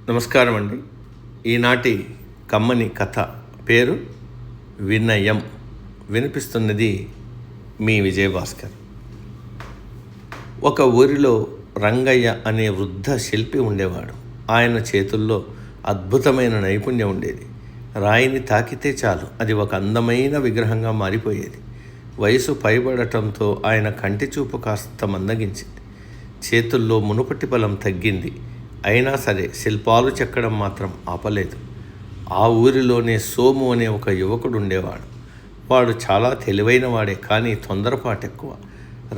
నమస్కారం అండి. ఈనాటి కమ్మని కథ పేరు వినయం. వినిపిస్తున్నది మీ విజయభాస్కర్. ఒక ఊరిలో రంగయ్య అనే వృద్ధ శిల్పి ఉండేవాడు. ఆయన చేతుల్లో అద్భుతమైన నైపుణ్యం ఉండేది. రాయిని తాకితే చాలు అది ఒక అందమైన విగ్రహంగా మారిపోయేది. వయసు పైబడటంతో ఆయన కంటి చూపు కాస్త మందగించింది. చేతుల్లో మునుపటి బలం తగ్గింది. అయినా సరే శిల్పాలు చెక్కడం మాత్రం ఆపలేదు. ఆ ఊరిలోనే సోము అనే ఒక యువకుడు ఉండేవాడు. వాడు చాలా తెలివైన వాడే, కానీ తొందరపాటు ఎక్కువ.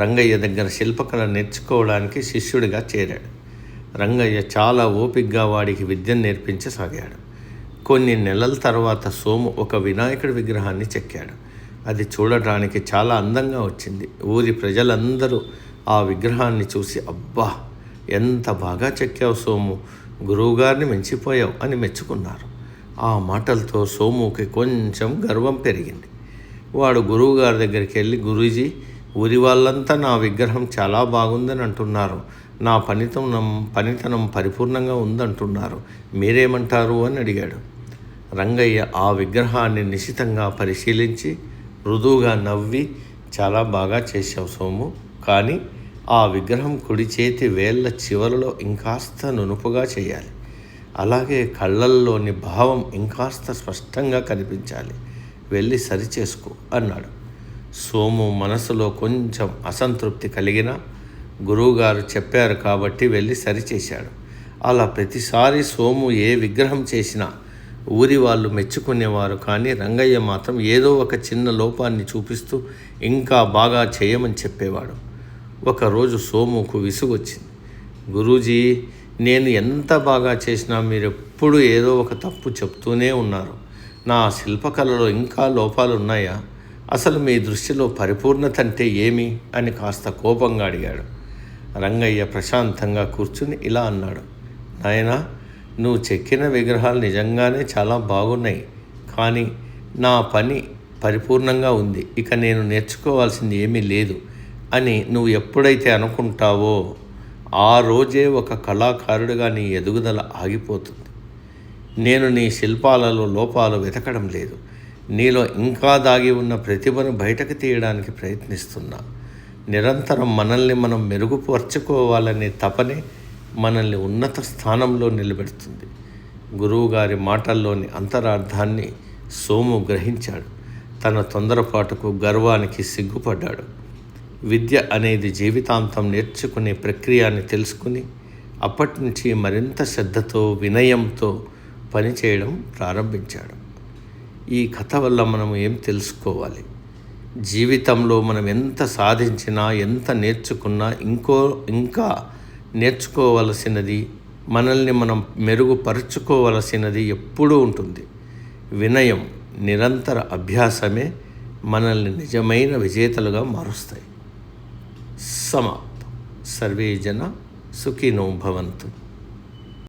రంగయ్య దగ్గర శిల్పకళ నేర్చుకోవడానికి శిష్యుడిగా చేరాడు. రంగయ్య చాలా ఓపికగా వాడికి విద్యను నేర్పించసాగాడు. కొన్ని నెలల తర్వాత సోము ఒక వినాయకుడి విగ్రహాన్ని చెక్కాడు. అది చూడటానికి చాలా అందంగా వచ్చింది. ఊరి ప్రజలందరూ ఆ విగ్రహాన్ని చూసి, అబ్బా ఎంత బాగా చెక్కావు సోము, గురువుగారిని మించిపోయావు అని మెచ్చుకున్నారు. ఆ మాటలతో సోముకి కొంచెం గర్వం పెరిగింది. వాడు గురువుగారి దగ్గరికి వెళ్ళి, గురూజీ, ఊరి వాళ్ళంతా నా విగ్రహం చాలా బాగుందని అంటున్నారు, నా పనితనం పరిపూర్ణంగా ఉందంటున్నారు, మీరేమంటారు అని అడిగాడు. రంగయ్య ఆ విగ్రహాన్ని నిశితంగా పరిశీలించి మృదువుగా నవ్వి, చాలా బాగా చేశావు సోము, కానీ ఆ విగ్రహం కుడి చేతి వేళ్ళ చివరలో ఇంకాస్త నునుపుగా చేయాలి. అలాగే కళ్ళల్లోని భావం ఇంకాస్త స్పష్టంగా కనిపించాలి. వెళ్ళి సరిచేసుకో అన్నాడు. సోము మనసులో కొంచెం అసంతృప్తి కలిగినా గురువుగారు చెప్పారు కాబట్టి వెళ్ళి సరిచేశాడు. అలా ప్రతిసారి సోము ఏ విగ్రహం చేసినా ఊరి వాళ్ళు మెచ్చుకునేవారు. కానీ రంగయ్య మాత్రం ఏదో ఒక చిన్న లోపాన్ని చూపిస్తూ ఇంకా బాగా చేయమని చెప్పేవాడు. ఒకరోజు సోముకు విసుగొచ్చింది. గురూజీ, నేను ఎంత బాగా చేసినా మీరెప్పుడు ఏదో ఒక తప్పు చెప్తూనే ఉన్నారు. నా శిల్పకళలో ఇంకా లోపాలు ఉన్నాయా? అసలు మీ దృష్టిలో పరిపూర్ణత అంటే ఏమి అని కాస్త కోపంగా అడిగాడు. రంగయ్య ప్రశాంతంగా కూర్చుని ఇలా అన్నాడు. నాయనా, నువ్వు చెక్కిన విగ్రహాలు నిజంగానే చాలా బాగున్నాయి, కానీ నా పని పరిపూర్ణంగా ఉంది, ఇక నేను నేర్చుకోవాల్సింది ఏమీ లేదు అని నువ్వు ఎప్పుడైతే అనుకుంటావో ఆ రోజే ఒక కళాకారుడిగా నీ ఎదుగుదల ఆగిపోతుంది. నేను నీ శిల్పాలలో లోపాలు వెతకడం లేదు, నీలో ఇంకా దాగి ఉన్న ప్రతిభను బయటకు తీయడానికి ప్రయత్నిస్తున్నా. నిరంతరం మనల్ని మనం మెరుగుపరుచుకోవాలనే తపనే మనల్ని ఉన్నత స్థానంలో నిలబెడుతుంది. గురువుగారి మాటల్లోని అంతరార్థాన్ని సోము గ్రహించాడు. తన తొందరపాటుకు, గర్వానికి సిగ్గుపడ్డాడు. విద్య అనేది జీవితాంతం నేర్చుకునే ప్రక్రియ అని తెలుసుకుని అప్పటి నుంచి మరింత శ్రద్ధతో, వినయంతో పనిచేయడం ప్రారంభించాడు. ఈ కథ వల్ల మనం ఏం తెలుసుకోవాలి? జీవితంలో మనం ఎంత సాధించినా, ఎంత నేర్చుకున్నా ఇంకా నేర్చుకోవలసినది, మనల్ని మనం మెరుగుపరుచుకోవలసినది ఎప్పుడూ ఉంటుంది. వినయం, నిరంతర అభ్యాసమే మనల్ని నిజమైన విజేతలుగా మారుస్తాయి. సమాప్తం. సర్వే జన సుఖినో భవంతు.